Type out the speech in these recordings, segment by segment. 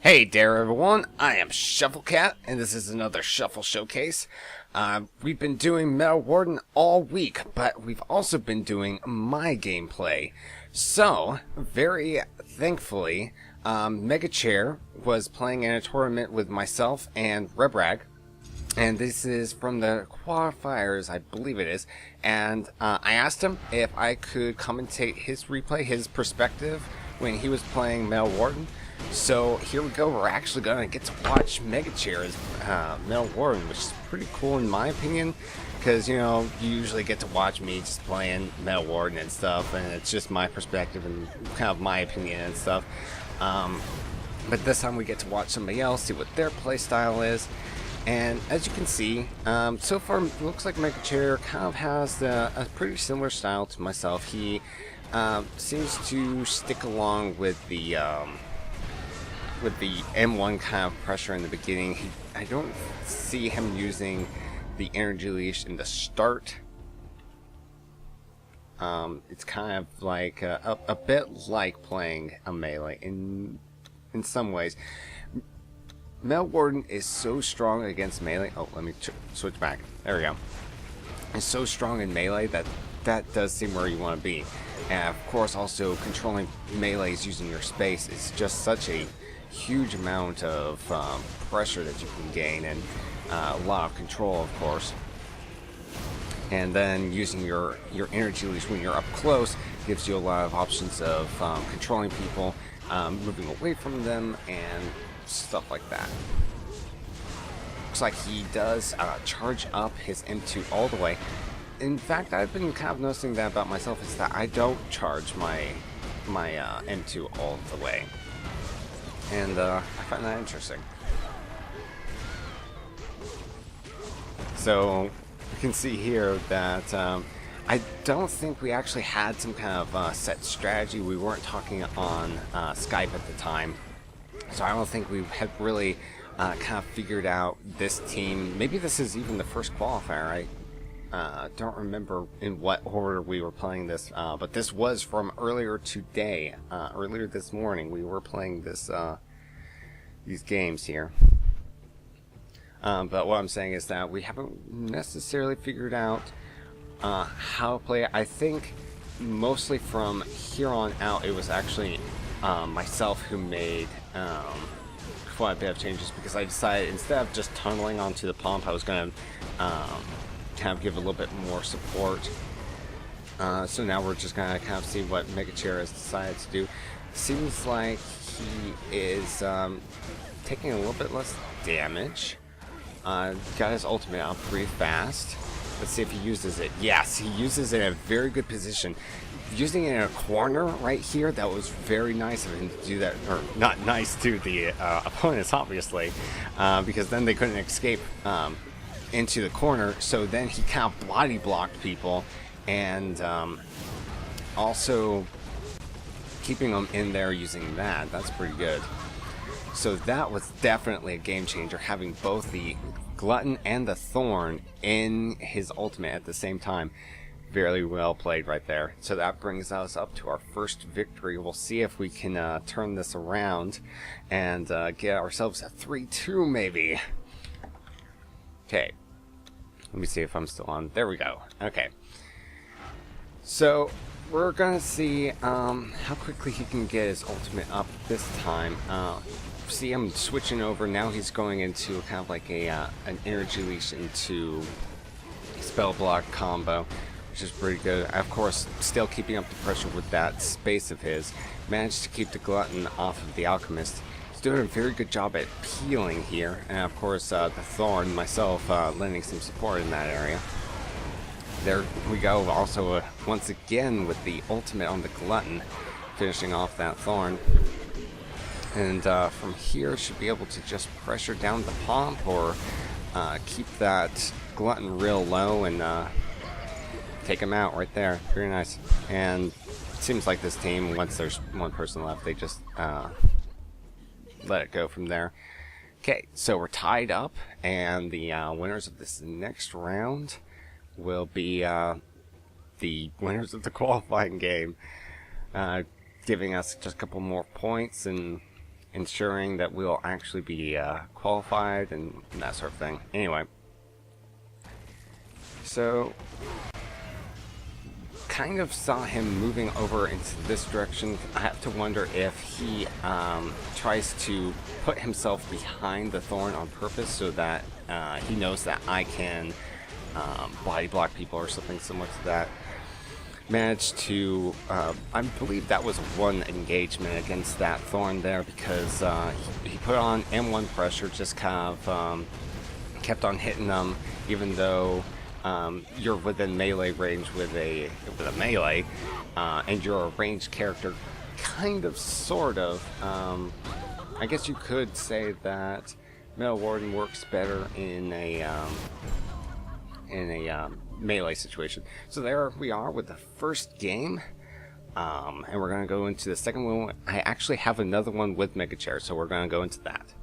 Hey there everyone, I am ShuffleCat, and this is another Shuffle Showcase. We've been doing MetalWarden all week, but we've also been doing my gameplay. So, very thankfully, Megachair was playing in a tournament with myself and Rebrag, and this is from the qualifiers, I believe it is, and I asked him if I could commentate his replay, his perspective, when he was playing MetalWarden. So here we go, we're actually going to get to watch Megachair's MetalWarden, which is pretty cool in my opinion, because, you know, you usually get to watch me just playing MetalWarden and stuff, and it's just my perspective and kind of my opinion and stuff. But this time we get to watch somebody else, see what their play style is, and as you can see, so far it looks like Megachair kind of has a pretty similar style to myself. He seems to stick along with the M1 kind of pressure in the beginning. I don't see him using the energy leash in the start. It's kind of like a bit like playing a melee in some ways. MetalWarden is so strong against melee. Oh, let me switch back. There we go. It's so strong in melee that does seem where you want to be. And of course, also controlling melees using your space is just such a huge amount of pressure that you can gain, and a lot of control, of course. And then using your energy leash when you're up close gives you a lot of options of controlling people, moving away from them, and stuff like that. Looks like he does charge up his M2 all the way. In fact, I've been kind of noticing that about myself, is that I don't charge my M2 all the way. And I find that interesting. So you can see here that I don't think we actually had some kind of set strategy. We weren't talking on Skype at the time, so I don't think we had really kind of figured out this team. Maybe this is even the first qualifier. I don't remember in what order we were playing this, but this was from earlier today. Earlier this morning we were playing this these games here. But what I'm saying is that we haven't necessarily figured out how to play it. I think mostly from here on out it was actually myself who made quite a bit of changes, because I decided instead of just tunneling onto the pump, I was going to kind of give a little bit more support. So now we're just going to kind of see what Megachair has decided to do. Seems like he is taking a little bit less damage. Got his ultimate out pretty fast. Let's see if he uses it. Yes, he uses it in a very good position. Using it in a corner right here, that was very nice of him to do that. Or not nice to the opponents, obviously, because then they couldn't escape into the corner. So then he kind of body blocked people, and also keeping them in there using that. That's pretty good. So that was definitely a game changer, having both the Glutton and the Thorn in his ultimate at the same time. Very well played right there. So that brings us up to our first victory. We'll see if we can turn this around and get ourselves a 3-2 maybe. Okay. Let me see if I'm still on. There we go. Okay. So we're going to see how quickly he can get his ultimate up this time. See him switching over. Now he's going into kind of like an energy leash into spell block combo, which is pretty good. Of course, still keeping up the pressure with that space of his. Managed to keep the Glutton off of the Alchemist. He's doing a very good job at peeling here. And of course, the Thorn, myself, lending some support in that area. There we go, also once again with the ultimate on the Glutton, finishing off that Thorn. And from here should be able to just pressure down the pomp, or keep that Glutton real low and take him out right there. Very nice. And it seems like this team, once there's one person left, they just let it go from there. Okay, so we're tied up, and the winners of this next round will be the winners of the qualifying game, giving us just a couple more points and ensuring that we'll actually be qualified and that sort of thing. Anyway, so kind of saw him moving over into this direction. I have to wonder if he tries to put himself behind the thorn on purpose so that he knows that I can body block people or something similar to that. Managed to, I believe that was one engagement against that thorn there, because he put on M1 pressure, just kind of kept on hitting them, even though you're within melee range with a melee, and you're a ranged character, kind of, sort of. I guess you could say that MetalWarden works better in a melee situation. So there we are with the first game, and we're going to go into the second one. I actually have another one with Megachair, so we're going to go into that.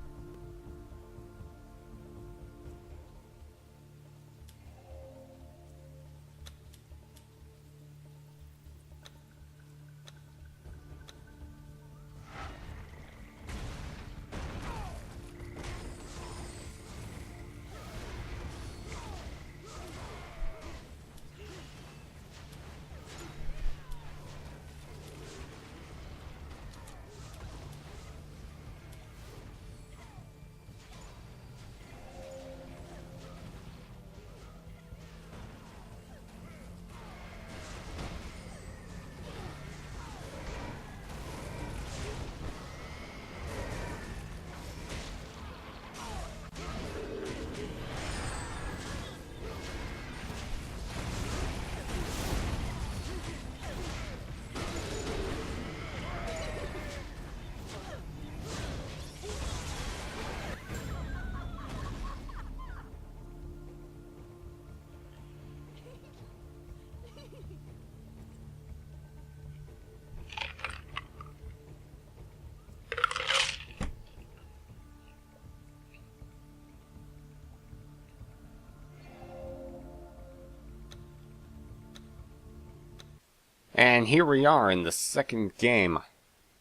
And here we are in the second game,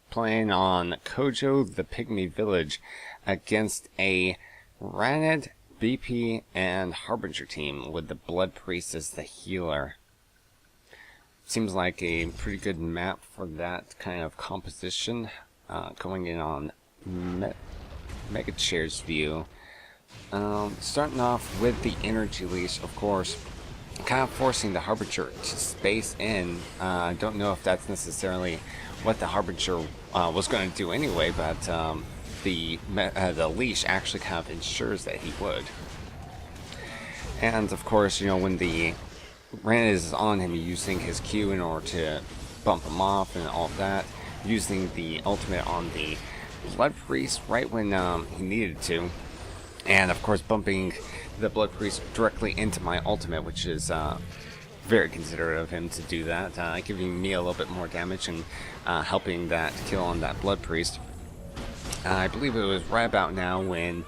playing on Kojo the Pygmy Village against a Ranid, BP, and Harbinger team with the Blood Priest as the healer. Seems like a pretty good map for that kind of composition, going in on Megachair's view. Starting off with the energy leash, of course, kind of forcing the Harbinger to space in. I don't know if that's necessarily what the Harbinger was going to do anyway, but the leash actually kind of ensures that he would. And of course, you know, when the Ranid is on him, using his Q in order to bump him off and all that, using the ultimate on the Blood Priest right when he needed to, and of course bumping the Blood Priest directly into my ultimate, which is very considerate of him to do that, giving me a little bit more damage and helping that kill on that Blood Priest. I believe it was right about now when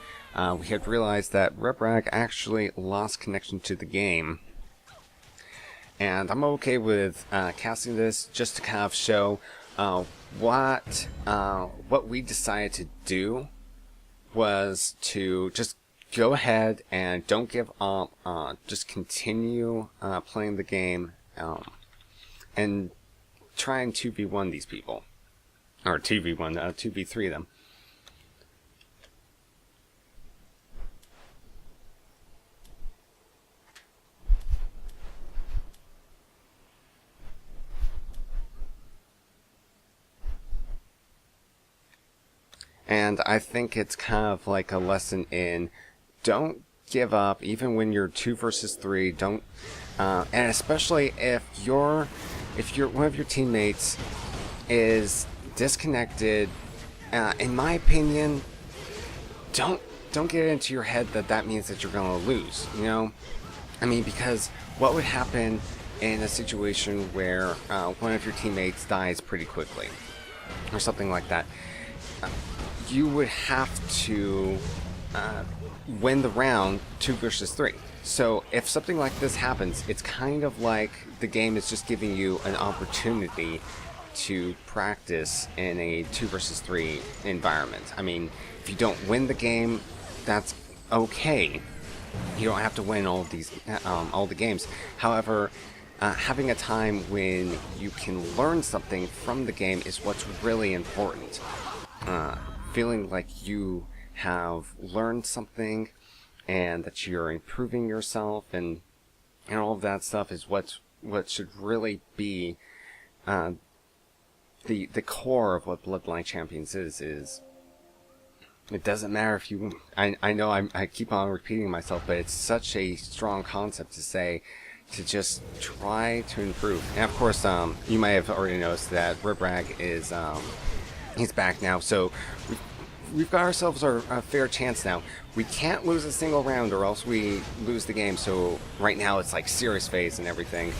we had realized that Rebrag actually lost connection to the game. And I'm okay with casting this just to kind of show what we decided to do was to just go ahead and don't give up, just continue playing the game, and try and 2v1 these people. Or 2v1, 2v3 them. And I think it's kind of like a lesson in don't give up, even when you're 2 versus 3. Don't, and especially if one of your teammates is disconnected. In my opinion, don't get it into your head that that means that you're going to lose. You know, I mean, because what would happen in a situation where one of your teammates dies pretty quickly, or something like that? You would have to win the round 2 versus 3. So if something like this happens, it's kind of like the game is just giving you an opportunity to practice in a 2 versus 3 environment. I mean, if you don't win the game, that's okay. You don't have to win all the games. However, having a time when you can learn something from the game is what's really important. Feeling like you have learned something and that you're improving yourself and all of that stuff is what should really be the core of what Bloodline Champions is. It doesn't matter if you... I know I keep on repeating myself, but it's such a strong concept to say to just try to improve. And of course, you might have already noticed that Ribrag is he's back now, so we've got ourselves a fair chance now. We can't lose a single round or else we lose the game, so right now it's like serious phase and everything.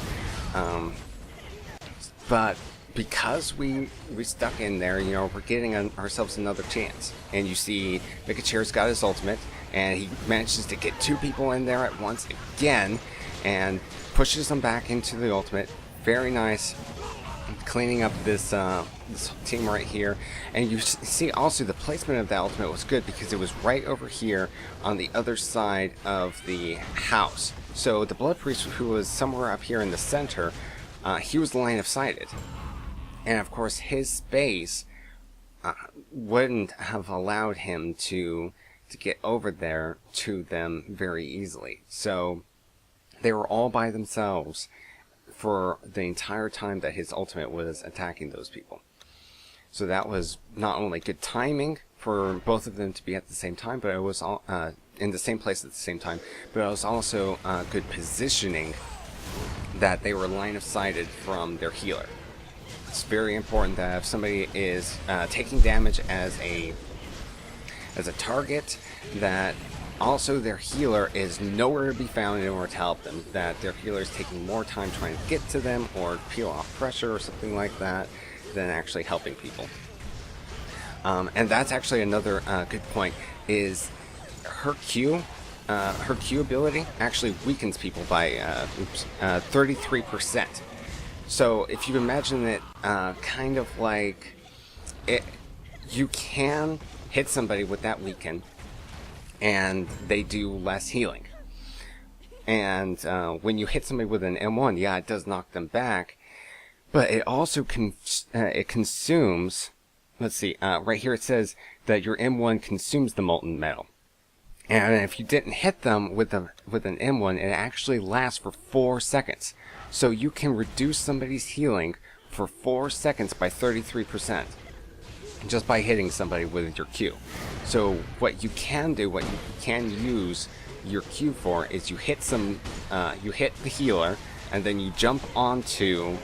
But because we stuck in there, you know, we're getting ourselves another chance. And you see Megachair's got his ultimate, and he manages to get 2 people in there at once again, and pushes them back into the ultimate. Very nice. Cleaning up this team right here. And you see also the placement of the ultimate was good because it was right over here on the other side of the house. So the Blood Priest, who was somewhere up here in the center, he was line of sighted. And of course his space wouldn't have allowed him to get over there to them very easily. So they were all by themselves for the entire time that his ultimate was attacking those people. So that was not only good timing for both of them to be at the same time, but it was all, in the same place at the same time, but it was also good positioning that they were line of sighted from their healer. It's very important that if somebody is taking damage as a target, that also their healer is nowhere to be found in order to help them, that their healer is taking more time trying to get to them or peel off pressure or something like that than actually helping people. And that's actually another good point, is her Q ability actually weakens people by 33%. So if you imagine it kind of like it, you can hit somebody with that weaken and they do less healing. And when you hit somebody with an M1, yeah, it does knock them back, but it also it consumes, let's see, right here it says that your M1 consumes the molten metal. And if you didn't hit them with an M1, it actually lasts for 4 seconds. So you can reduce somebody's healing for 4 seconds by 33%. Just by hitting somebody with your Q. So what you can do, what you can use your Q for, is you hit you hit the healer, and then you jump onto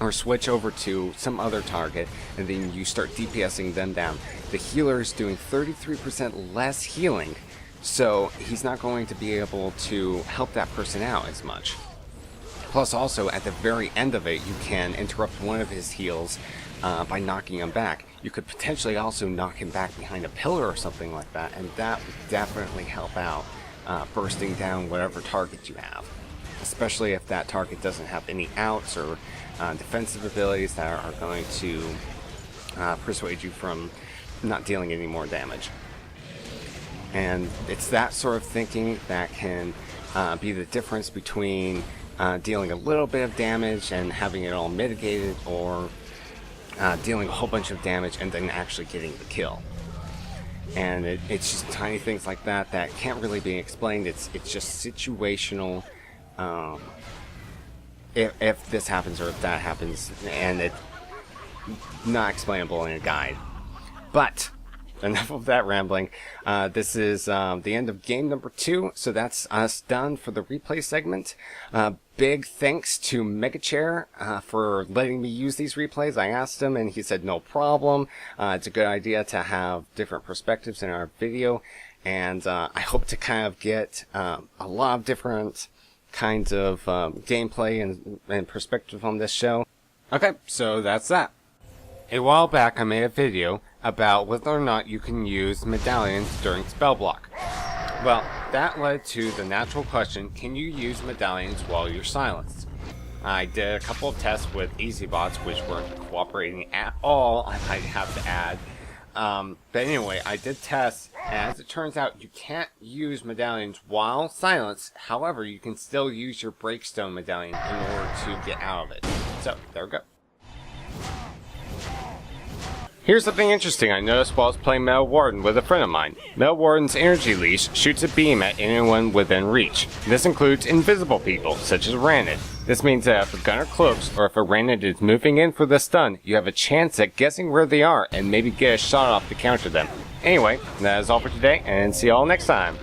or switch over to some other target, and then you start DPSing them down. The healer is doing 33% less healing, so he's not going to be able to help that person out as much. Plus also, at the very end of it, you can interrupt one of his heals by knocking him back. You could potentially also knock him back behind a pillar or something like that, and that would definitely help out bursting down whatever target you have. Especially if that target doesn't have any outs or defensive abilities that are going to persuade you from not dealing any more damage. And it's that sort of thinking that can be the difference between dealing a little bit of damage and having it all mitigated, or dealing a whole bunch of damage and then actually getting the kill. And it's just tiny things like that that can't really be explained. It's just situational. If this happens or if that happens, and it's not explainable in a guide. But enough of that rambling. This is the end of game number 2, so that's us done for the replay segment. Big thanks to Megachair for letting me use these replays. I asked him and he said no problem. It's a good idea to have different perspectives in our video, and I hope to kind of get a lot of different kinds of gameplay and perspective on this show. Okay, so that's that. A while back I made a video about whether or not you can use medallions during spell block. Well, that led to the natural question, can you use medallions while you're silenced? I did a couple of tests with easy bots, which weren't cooperating at all, I might have to add. But anyway, I did test, and as it turns out, you can't use medallions while silenced. However, you can still use your breakstone medallion in order to get out of it. So, there we go. Here's something interesting I noticed while I was playing MetalWarden with a friend of mine. MetalWarden's energy leash shoots a beam at anyone within reach. This includes invisible people, such as Randed. This means that if a gunner cloaks, or if a Randed is moving in for the stun, you have a chance at guessing where they are and maybe get a shot off to counter them. Anyway, that is all for today, and see y'all next time.